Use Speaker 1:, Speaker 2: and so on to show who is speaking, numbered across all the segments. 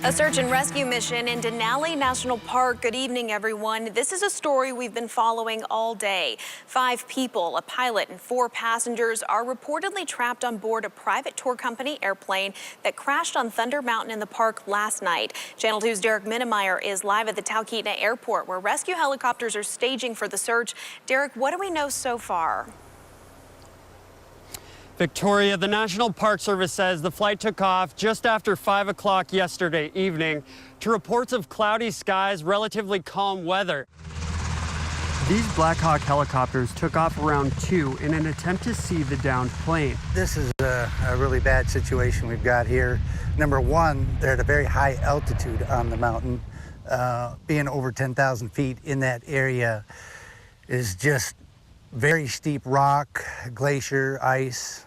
Speaker 1: A search and rescue mission in Denali National Park. Good evening, everyone. This is a story we've been following all day. 5 people, a pilot and 4 passengers, are reportedly trapped on board a private tour company airplane that crashed on Thunder Mountain in the park last night. Channel 2's Derek Minnemeyer is live at the Talkeetna Airport, where rescue helicopters are staging for the search. Derek, what do we know so far?
Speaker 2: Victoria, the National Park Service says the flight took off just after 5 o'clock yesterday evening to reports of cloudy skies, relatively calm weather. These Black Hawk helicopters took off around 2 in an attempt to see the downed plane.
Speaker 3: This is a really bad situation we've got here. Number one, they're at a very high altitude on the mountain. Being over 10,000 feet in that area is just very steep rock, glacier, ice.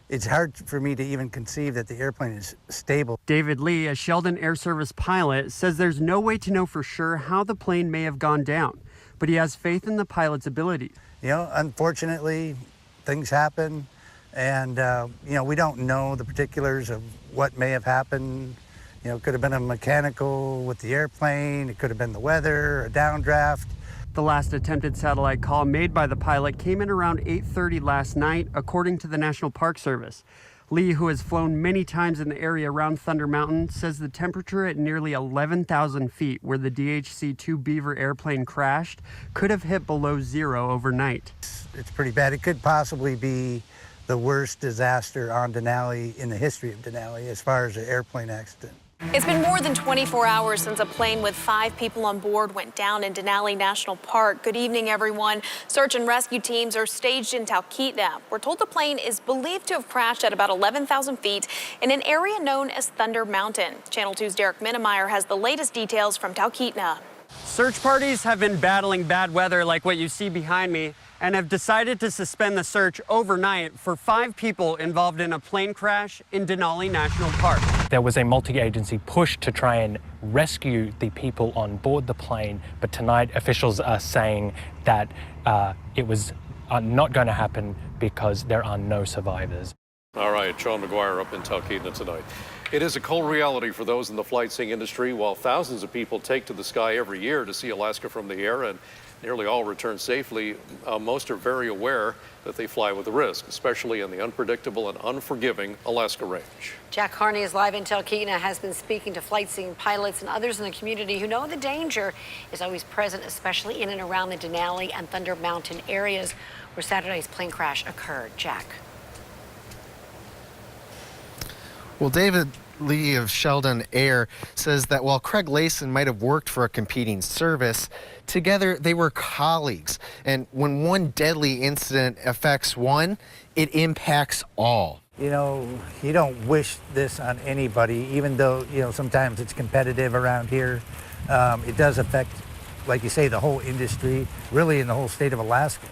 Speaker 3: It's hard for me to even conceive that the airplane is stable.
Speaker 2: David Lee, a Sheldon Air Service pilot, says there's no way to know for sure how the plane may have gone down, but he has faith in the pilot's abilities.
Speaker 3: You know, unfortunately, things happen, and we don't know the particulars of what may have happened. You know, it could have been a mechanical with the airplane, it could have been the weather, a downdraft.
Speaker 2: The last attempted satellite call made by the pilot came in around 8:30 last night, according to the National Park Service. Lee, who has flown many times in the area around Thunder Mountain, says the temperature at nearly 11,000 feet, where the DHC-2 Beaver airplane crashed, could have hit below 0 overnight.
Speaker 3: It's pretty bad. It could possibly be the worst disaster on Denali in the history of Denali as far as an airplane accident.
Speaker 1: It's been more than 24 hours since a plane with 5 people on board went down in Denali National Park. Good evening, everyone. Search and rescue teams are staged in Talkeetna. We're told the plane is believed to have crashed at about 11,000 feet in an area known as Thunder Mountain. Channel 2's Derek Minnemeyer has the latest details from Talkeetna.
Speaker 2: Search parties have been battling bad weather like what you see behind me and have decided to suspend the search overnight for 5 people involved in a plane crash in Denali National Park.
Speaker 4: There was a multi-agency push to try and rescue the people on board the plane, but tonight officials are saying that it was not going to happen because there are no survivors.
Speaker 5: All right, Sean McGuire up in Talkeetna tonight. It is a cold reality for those in the flight seeing industry. While thousands of people take to the sky every year to see Alaska from the air, and nearly all return safely, most are very aware that they fly with a risk, especially in the unpredictable and unforgiving Alaska range.
Speaker 6: Jack Carney is live in Talkeetna, has been speaking to flight seeing pilots and others in the community who know the danger is always present, especially in and around the Denali and Thunder Mountain areas where Saturday's plane crash occurred. Jack.
Speaker 7: Well, David Lee of Sheldon Air says that while Craig Layson might have worked for a competing service, together they were colleagues. And when one deadly incident affects one, it impacts all.
Speaker 3: You know, you don't wish this on anybody, even though, sometimes it's competitive around here. It does affect, like you say, the whole industry, really in the whole state of Alaska.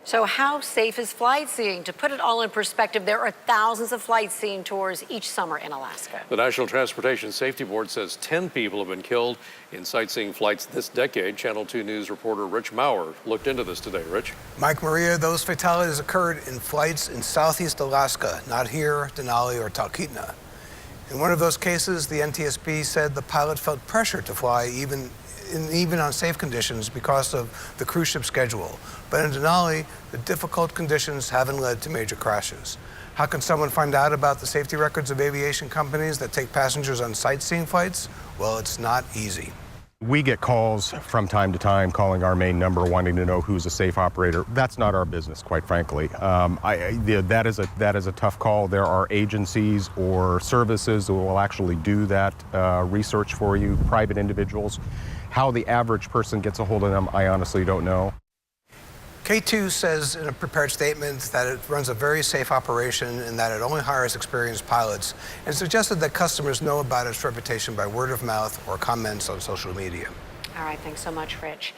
Speaker 6: So how safe is flight seeing? To put it all in perspective, there are thousands of flight seeing tours each summer in Alaska.
Speaker 5: The National Transportation Safety Board says 10 people have been killed in sightseeing flights this decade. Channel 2 News reporter Rich Maurer looked into this today. Rich?
Speaker 8: Mike Maria, those fatalities occurred in flights in southeast Alaska, not here, Denali, or Talkeetna. In one of those cases, the NTSB said the pilot felt pressure to fly even on safe conditions because of the cruise ship schedule. But in Denali, the difficult conditions haven't led to major crashes. How can someone find out about the safety records of aviation companies that take passengers on sightseeing flights? Well, it's not easy.
Speaker 9: We get calls from time to time calling our main number wanting to know who's a safe operator. That's not our business, quite frankly. That is a tough call. There are agencies or services that will actually do that research for you, private individuals. How the average person gets a hold of them, I honestly don't know.
Speaker 8: K2 says in a prepared statement that it runs a very safe operation and that it only hires experienced pilots, and suggested that customers know about its reputation by word of mouth or comments on social media.
Speaker 6: All right, thanks so much, Rich.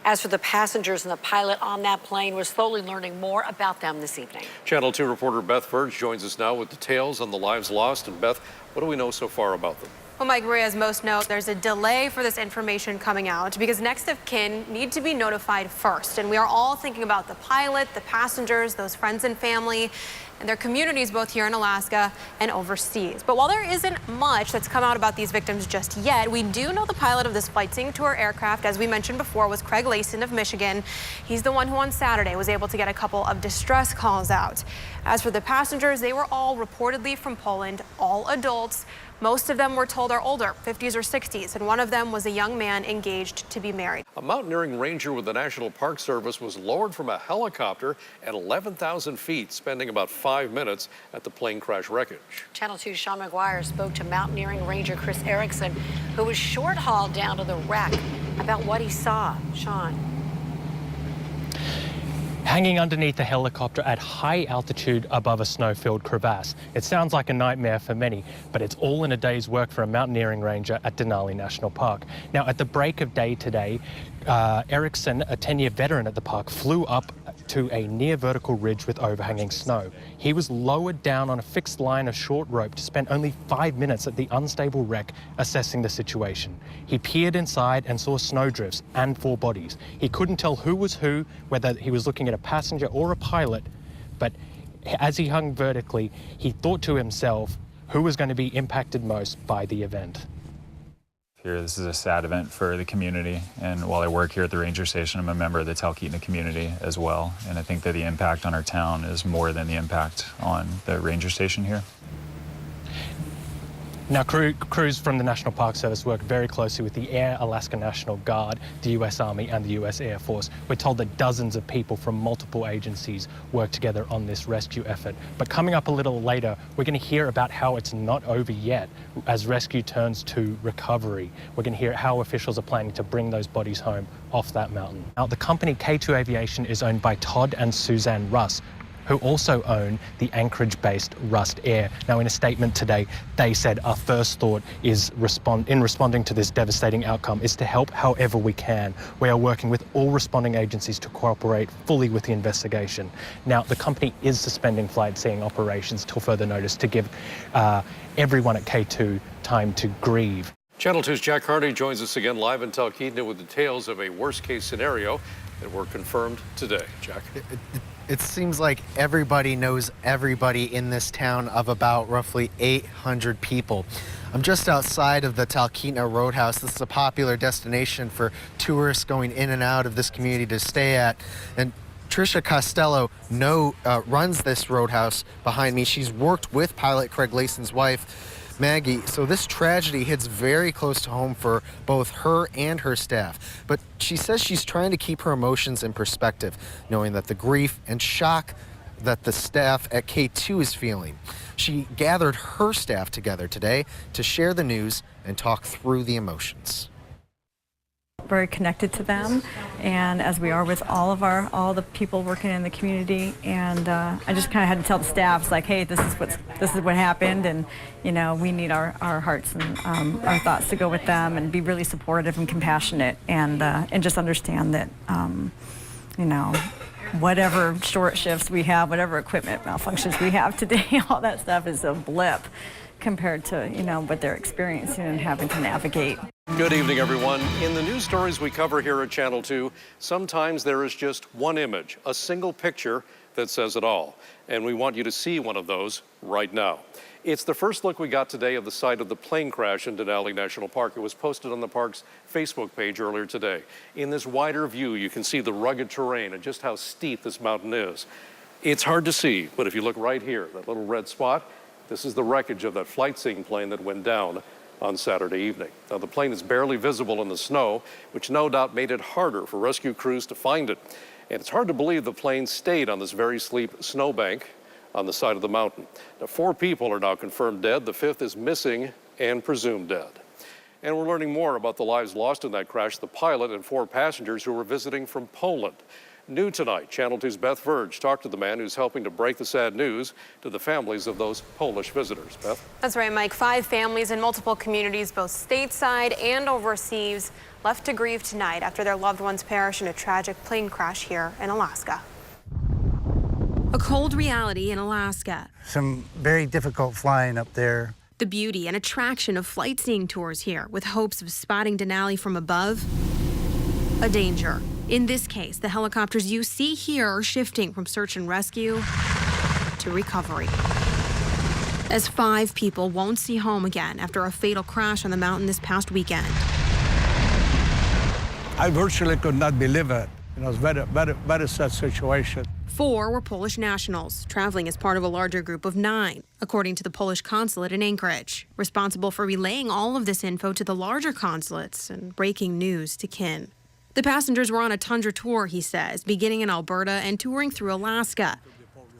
Speaker 6: As for the passengers and the pilot on that plane, we're slowly learning more about them this evening.
Speaker 5: Channel 2 reporter Beth Verge joins us now with details on the lives lost. And Beth, what do we know so far about them?
Speaker 10: Well, Mike, Maria, as most know, there's a delay for this information coming out because next of kin need to be notified first. And we are all thinking about the pilot, the passengers, those friends and family, and their communities both here in Alaska and overseas. But while there isn't much that's come out about these victims just yet, we do know the pilot of this flight seeing tour aircraft, as we mentioned before, was Craig Layson of Michigan. He's the one who on Saturday was able to get a couple of distress calls out. As for the passengers, they were all reportedly from Poland, all adults. Most of them, we're told, are older, 50s or 60s, and one of them was a young man engaged to be married.
Speaker 5: A mountaineering ranger with the National Park Service was lowered from a helicopter at 11,000 feet, spending about 5 minutes at the plane crash wreckage.
Speaker 6: Channel 2's Sean McGuire spoke to mountaineering ranger Chris Erickson, who was short-hauled down to the wreck, about what he saw. Sean.
Speaker 4: Hanging underneath a helicopter at high altitude above a snow-filled crevasse. It sounds like a nightmare for many, but it's all in a day's work for a mountaineering ranger at Denali National Park. Now, at the break of day today, Erickson, a 10-year veteran at the park, flew up to a near vertical ridge with overhanging snow. He was lowered down on a fixed line of short rope to spend only 5 minutes at the unstable wreck assessing the situation. He peered inside and saw snowdrifts and 4 bodies. He couldn't tell who was who, whether he was looking at a passenger or a pilot, but as he hung vertically, he thought to himself who was going to be impacted most by the event.
Speaker 11: This is a sad event for the community, and while I work here at the ranger station, I'm a member of the Talkeetna community as well, and I think that the impact on our town is more than the impact on the ranger station here.
Speaker 4: Now, crews from the National Park Service work very closely with the Air Alaska National Guard, the U.S. Army and the U.S. Air Force. We're told that dozens of people from multiple agencies work together on this rescue effort. But coming up a little later, we're going to hear about how it's not over yet as rescue turns to recovery. We're going to hear how officials are planning to bring those bodies home off that mountain. Now, the company K2 Aviation is owned by Todd and Suzanne Russ, who also own the Anchorage-based Rust Air. Now, in a statement today, they said our first thought is in responding to this devastating outcome is to help however we can. We are working with all responding agencies to cooperate fully with the investigation. Now, the company is suspending flight seeing operations till further notice to give everyone at K2 time to grieve.
Speaker 5: Channel 2's Jack Hardy joins us again live in Talkeetna with details of a worst-case scenario that were confirmed today. Jack?
Speaker 7: It seems like everybody knows everybody in this town of about roughly 800 people. I'm just outside of the Talkeetna Roadhouse. This is a popular destination for tourists going in and out of this community to stay at. And Tricia Costello runs this roadhouse behind me. She's worked with pilot Craig Layson's wife, Maggie, so this tragedy hits very close to home for both her and her staff. But she says she's trying to keep her emotions in perspective, knowing that the grief and shock that the staff at K2 is feeling. She gathered her staff together today to share the news and talk through the emotions.
Speaker 12: Very connected to them, and as we are with all the people working in the community, and I just kind of had to tell the staff, like, hey, this is what happened, and we need our hearts and our thoughts to go with them, and be really supportive and compassionate, and just understand that whatever short shifts we have, whatever equipment malfunctions we have today, all that stuff is a blip compared to what they're experiencing and having to navigate.
Speaker 5: Good evening, everyone. In the news stories we cover here at Channel 2, sometimes there is just one image, a single picture that says it all. And we want you to see one of those right now. It's the first look we got today of the site of the plane crash in Denali National Park. It was posted on the park's Facebook page earlier today. In this wider view, you can see the rugged terrain and just how steep this mountain is. It's hard to see, but if you look right here, that little red spot, this is the wreckage of that flight-seeing plane that went down on Saturday evening. Now, the plane is barely visible in the snow, which no doubt made it harder for rescue crews to find it. And it's hard to believe the plane stayed on this very steep snowbank on the side of the mountain. Now, 4 people are now confirmed dead. The 5th is missing and presumed dead. And we're learning more about the lives lost in that crash, the pilot and 4 passengers who were visiting from Poland. New tonight, Channel 2's Beth Verge talked to the man who's helping to break the sad news to the families of those Polish visitors. Beth?
Speaker 10: That's right, Mike. 5 families in multiple communities, both stateside and overseas, left to grieve tonight after their loved ones perished in a tragic plane crash here in Alaska. A cold reality in Alaska.
Speaker 3: Some very difficult flying up there.
Speaker 10: The beauty and attraction of flight seeing tours here, with hopes of spotting Denali from above, a danger. In this case, the helicopters you see here are shifting from search and rescue to recovery, as 5 people won't see home again after a fatal crash on the mountain this past weekend.
Speaker 13: I virtually could not believe it. It was very sad situation.
Speaker 10: 4 were Polish nationals, traveling as part of a larger group of 9, according to the Polish consulate in Anchorage, responsible for relaying all of this info to the larger consulates and breaking news to kin. The passengers were on a tundra tour, he says, beginning in Alberta and touring through Alaska.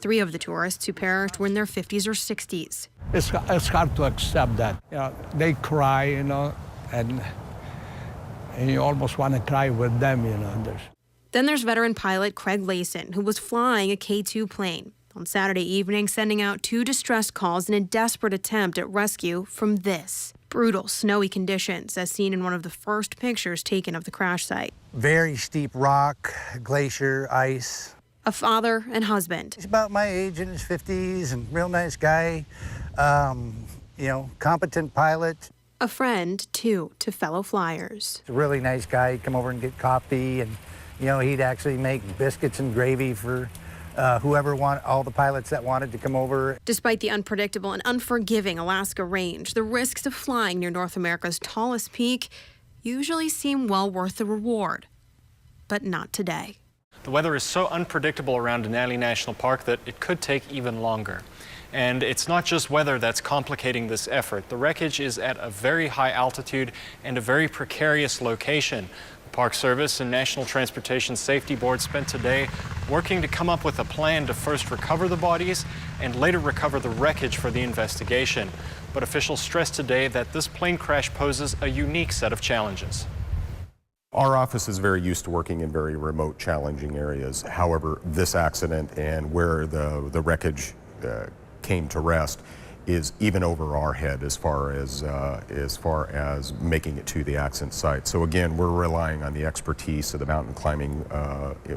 Speaker 10: 3 of the tourists who perished were in their 50s or 60s.
Speaker 13: It's hard to accept that. You know, they cry, you know, and you almost want to cry with them, you know.
Speaker 10: Then there's veteran pilot Craig Layson, who was flying a K-2 plane on Saturday evening, sending out 2 distress calls in a desperate attempt at rescue from this. Brutal, snowy conditions, as seen in one of the first pictures taken of the crash site.
Speaker 3: Very steep rock, glacier, ice.
Speaker 10: A father and husband.
Speaker 3: He's about my age, in his 50s, and real nice guy. You know, competent pilot.
Speaker 10: A friend, too, to fellow flyers.
Speaker 3: He's a really nice guy. He'd come over and get coffee, and you know, he'd actually make biscuits and gravy for all the pilots that wanted to come over.
Speaker 10: Despite the unpredictable and unforgiving Alaska range, the risks of flying near North America's tallest peak usually seem well worth the reward. But not today.
Speaker 4: The weather is so unpredictable around Denali National Park that it could take even longer. And it's not just weather that's complicating this effort. The wreckage is at a very high altitude and a very precarious location. The Park Service and National Transportation Safety Board spent today working to come up with a plan to first recover the bodies and later recover the wreckage for the investigation. But officials stressed today that this plane crash poses a unique set of challenges.
Speaker 9: Our office is very used to working in very remote, challenging areas. However, this accident and where the wreckage came to rest is even over our head as far as making it to the accident site. So again, we're relying on the expertise of the mountain climbing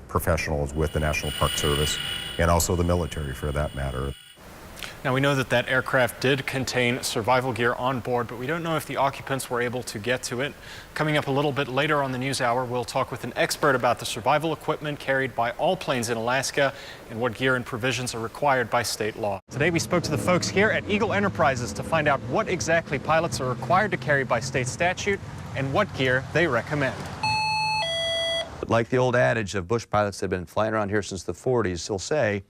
Speaker 9: professionals with the National Park Service and also the military for that matter.
Speaker 4: Now, we know that that aircraft did contain survival gear on board, but we don't know if the occupants were able to get to it. Coming up a little bit later on the news hour, we'll talk with an expert about the survival equipment carried by all planes in Alaska and what gear and provisions are required by state law. Today, we spoke to the folks here at Eagle Enterprises to find out what exactly pilots are required to carry by state statute and what gear they recommend.
Speaker 14: Like the old adage of bush pilots that have been flying around here since the 40s, will say,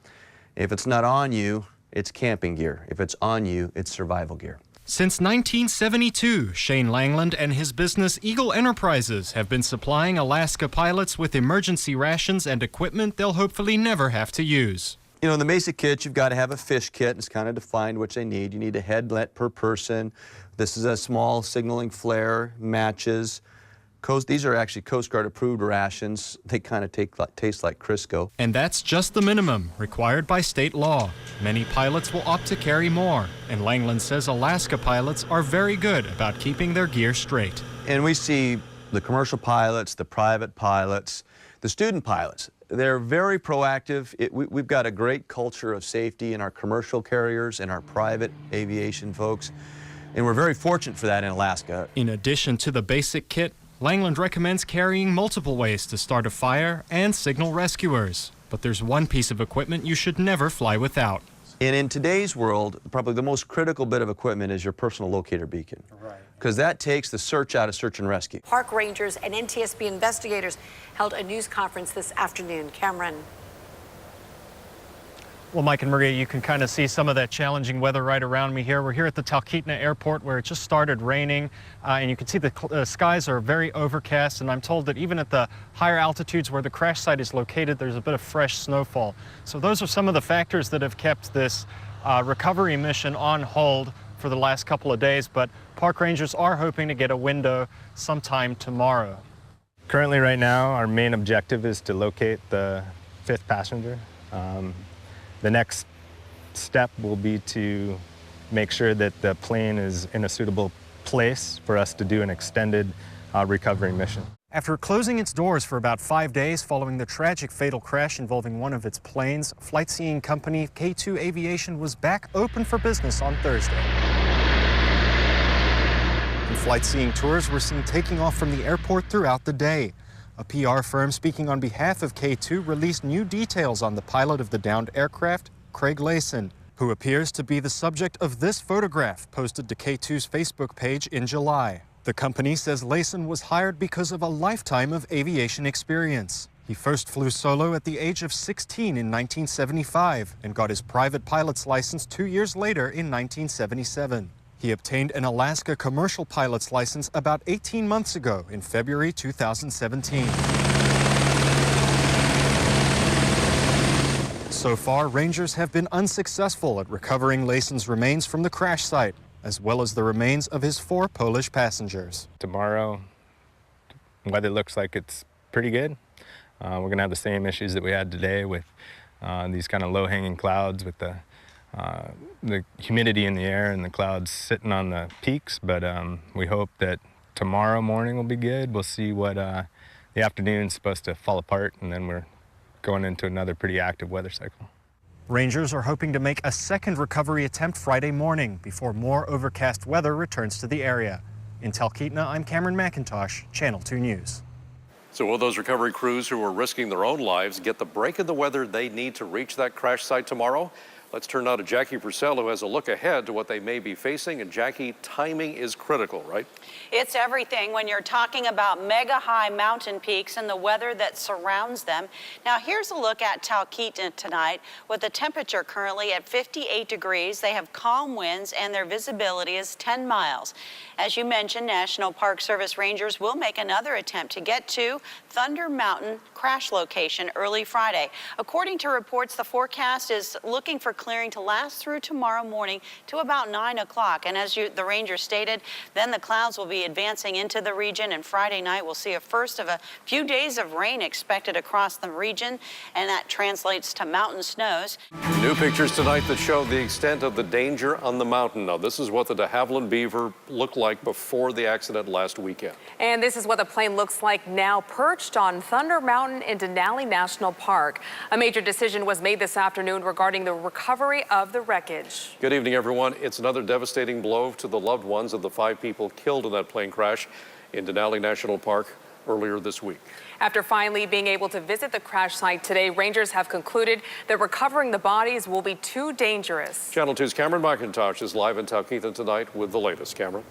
Speaker 14: if it's not on you, it's camping gear. If it's on you, it's survival gear.
Speaker 4: Since 1972, Shane Langland and his business Eagle Enterprises have been supplying Alaska pilots with emergency rations and equipment they'll hopefully never have to use.
Speaker 14: You know, in the basic kit, you've got to have a fish kit. It's kind of defined what they need. You need a headlet per person. This is a small signaling flare, matches. These are actually Coast Guard approved rations. They kind of taste like Crisco.
Speaker 4: And that's just the minimum required by state law. Many pilots will opt to carry more. And Langland says Alaska pilots are very good about keeping their gear straight.
Speaker 14: And we see the commercial pilots, the private pilots, the student pilots. They're very proactive. We've got a great culture of safety in our commercial carriers and our private aviation folks. And we're very fortunate for that in Alaska.
Speaker 4: In addition to the basic kit, Langland recommends carrying multiple ways to start a fire and signal rescuers. But there's one piece of equipment you should never fly without.
Speaker 14: And in today's world, probably the most critical bit of equipment is your personal locator beacon. Because that takes the search out of search and rescue.
Speaker 6: Park rangers and NTSB investigators held a news conference this afternoon. Cameron.
Speaker 4: Well, Mike and Maria, you can kind of see some of that challenging weather right around me here. We're here at the Talkeetna Airport where it just started raining, and you can see the skies are very overcast, and I'm told that even at the higher altitudes where the crash site is located, there's a bit of fresh snowfall. So those are some of the factors that have kept this recovery mission on hold for the last couple of days, but park rangers are hoping to get a window sometime tomorrow.
Speaker 15: Currently, right now, our main objective is to locate the 5th passenger. The next step will be to make sure that the plane is in a suitable place for us to do an extended recovery mission.
Speaker 4: After closing its doors for about 5 days following the tragic fatal crash involving one of its planes, flight seeing company K2 Aviation was back open for business on Thursday.
Speaker 7: Flight seeing tours were seen taking off from the airport throughout the day. A PR firm speaking on behalf of K2 released new details on the pilot of the downed aircraft, Craig Layson, who appears to be the subject of this photograph posted to K2's Facebook page in July. The company says Layson was hired because of a lifetime of aviation experience. He first flew solo at the age of 16 in 1975 and got his private pilot's license 2 years later in 1977. He obtained an Alaska commercial pilot's license about 18 months ago in February 2017. So far, rangers have been unsuccessful at recovering Layson's remains from the crash site, as well as the remains of his 4 Polish passengers.
Speaker 15: Tomorrow, weather looks like it's pretty good. We're going to have the same issues that we had today with these kind of low-hanging clouds with the humidity in the air and the clouds sitting on the peaks, but we hope that tomorrow morning will be good. We'll see what the afternoon's supposed to fall apart, and then we're going into another pretty active weather cycle.
Speaker 7: Rangers are hoping to make a second recovery attempt Friday morning before more overcast weather returns to the area. In Talkeetna, I'm Cameron McIntosh, Channel 2 News.
Speaker 5: So will those recovery crews who are risking their own lives get the break in the weather they need to reach that crash site tomorrow? Let's turn now to Jackie Purcell, who has a look ahead to what they may be facing. And Jackie, timing is critical, right?
Speaker 16: It's everything when you're talking about mega high mountain peaks and the weather that surrounds them. Now here's a look at Talkeetna tonight with the temperature currently at 58 degrees. They have calm winds and their visibility is 10 miles. As you mentioned, National Park Service rangers will make another attempt to get to Thunder Mountain crash location early Friday. According to reports, the forecast is looking for clearing to last through tomorrow morning to about 9 o'clock. And as the ranger stated, then the clouds will be advancing into the region, and Friday night we'll see a first of a few days of rain expected across the region, and that translates to mountain snows.
Speaker 5: New pictures tonight that show the extent of the danger on the mountain. Now, this is what the de Havilland Beaver looked like before the accident last weekend.
Speaker 17: And this is what the plane looks like now, perched on Thunder Mountain in Denali National Park. A major decision was made this afternoon regarding the recovery of the wreckage.
Speaker 5: Good evening, everyone. It's another devastating blow to the loved ones of the 5 people killed in that plane crash in Denali National Park earlier this week.
Speaker 17: After finally being able to visit the crash site today, rangers have concluded that recovering the bodies will be too dangerous.
Speaker 5: Channel 2's Cameron McIntosh is live in Talkeetna tonight with the latest. Cameron.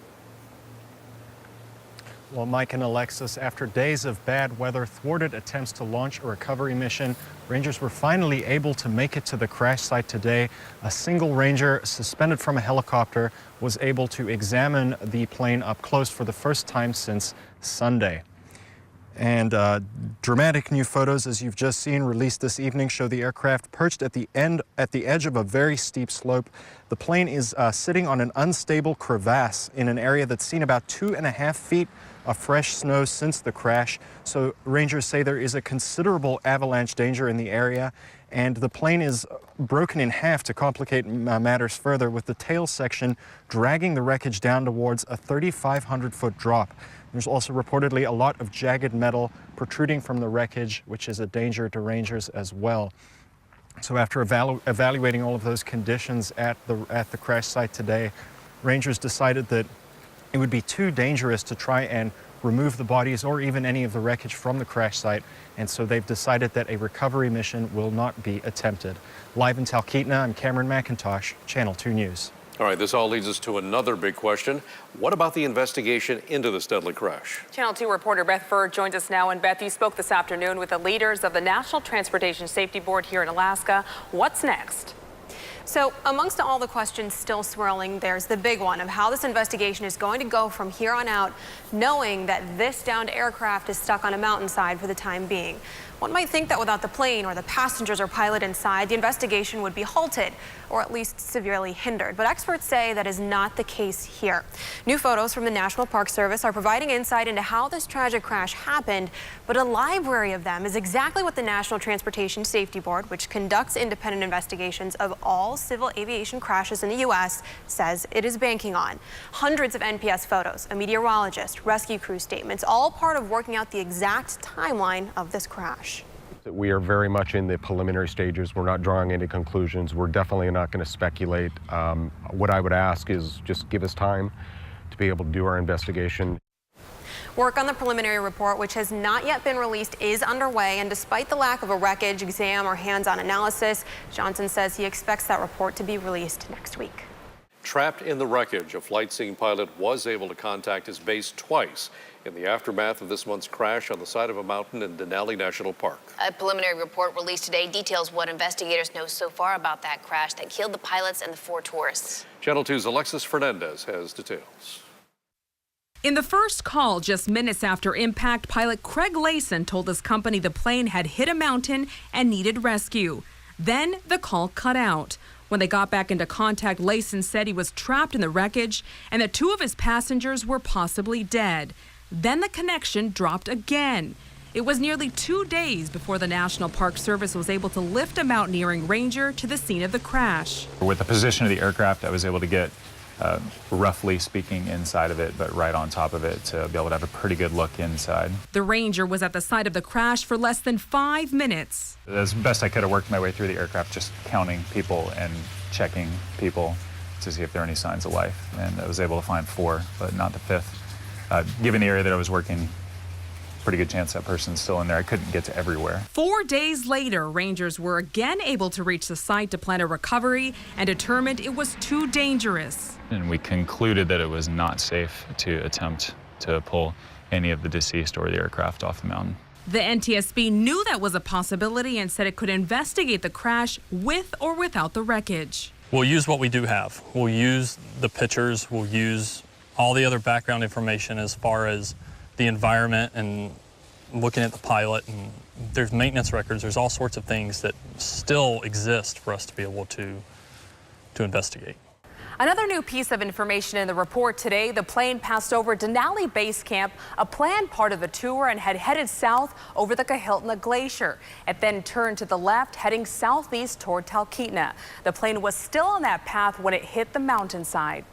Speaker 7: Well, Mike and Alexis, after days of bad weather thwarted attempts to launch a recovery mission, rangers were finally able to make it to the crash site today. A single ranger suspended from a helicopter was able to examine the plane up close for the first time since Sunday. And dramatic new photos, as you've just seen, released this evening, show the aircraft perched at the edge of a very steep slope. The plane is sitting on an unstable crevasse in an area that's seen about 2.5 feet of fresh snow since the crash. So rangers say there is a considerable avalanche danger in the area, and the plane is broken in half to complicate matters further, with the tail section dragging the wreckage down towards a 3,500-foot drop. There's also reportedly a lot of jagged metal protruding from the wreckage, which is a danger to rangers as well. So after evaluating all of those conditions at the crash site today, rangers decided that it would be too dangerous to try and remove the bodies or even any of the wreckage from the crash site, and so they've decided that a recovery mission will not be attempted. Live in Talkeetna, I'm Cameron McIntosh, Channel 2 News.
Speaker 5: All right, this all leads us to another big question. What about the investigation into this deadly crash?
Speaker 17: Channel 2 reporter Beth Furr joins us now. And Beth, you spoke this afternoon with the leaders of the National Transportation Safety Board here in Alaska. What's next?
Speaker 10: So amongst all the questions still swirling, there's the big one of how this investigation is going to go from here on out, knowing that this downed aircraft is stuck on a mountainside for the time being. One might think that without the plane or the passengers or pilot inside, the investigation would be halted or at least severely hindered. But experts say that is not the case here. New photos from the National Park Service are providing insight into how this tragic crash happened, but a library of them is exactly what the National Transportation Safety Board, which conducts independent investigations of all civil aviation crashes in the U.S., says it is banking on. Hundreds of NPS photos, a meteorologist, rescue crew statements, all part of working out the exact timeline of this crash.
Speaker 9: We are very much in the preliminary stages. We're not drawing any conclusions. We're definitely not going to speculate. What I would ask is just give us time to be able to do our investigation.
Speaker 10: Work on the preliminary report, which has not yet been released, is underway, and despite the lack of a wreckage exam or hands-on analysis, Johnson says he expects that report to be released next week.
Speaker 5: Trapped in the wreckage, a flight scene pilot was able to contact his base twice in the aftermath of this month's crash on the side of a mountain in Denali National Park.
Speaker 18: A preliminary report released today details what investigators know so far about that crash that killed the pilots and the 4 tourists.
Speaker 5: Channel 2's Alexis Fernandez has details.
Speaker 19: In the first call, just minutes after impact, pilot Craig Layson told his company the plane had hit a mountain and needed rescue. Then the call cut out. When they got back into contact, Layson said he was trapped in the wreckage and that 2 of his passengers were possibly dead. Then the connection dropped again. It was nearly 2 days before the National Park Service was able to lift a mountaineering ranger to the scene of the crash.
Speaker 11: With the position of the aircraft, I was able to get, roughly speaking, inside of it, but right on top of it to be able to have a pretty good look inside.
Speaker 19: The ranger was at the site of the crash for less than 5 minutes.
Speaker 11: As best I could have worked my way through the aircraft, just counting people and checking people to see if there are any signs of life. And I was able to find 4, but not the 5th. Given the area that I was working, pretty good chance that person's still in there. I couldn't get to everywhere.
Speaker 19: 4 days later, rangers were again able to reach the site to plan a recovery and determined it was too dangerous.
Speaker 11: And we concluded that it was not safe to attempt to pull any of the deceased or the aircraft off the mountain.
Speaker 19: The NTSB knew that was a possibility and said it could investigate the crash with or without the wreckage.
Speaker 20: We'll use what we do have. We'll use the pictures, we'll use all the other background information as far as the environment and looking at the pilot, and there's maintenance records, there's all sorts of things that still exist for us to be able to investigate.
Speaker 17: Another new piece of information in the report today, the plane passed over Denali Base Camp, a planned part of the tour, and had headed south over the Kahiltna Glacier. It then turned to the left, heading southeast toward Talkeetna. The plane was still on that path when it hit the mountainside.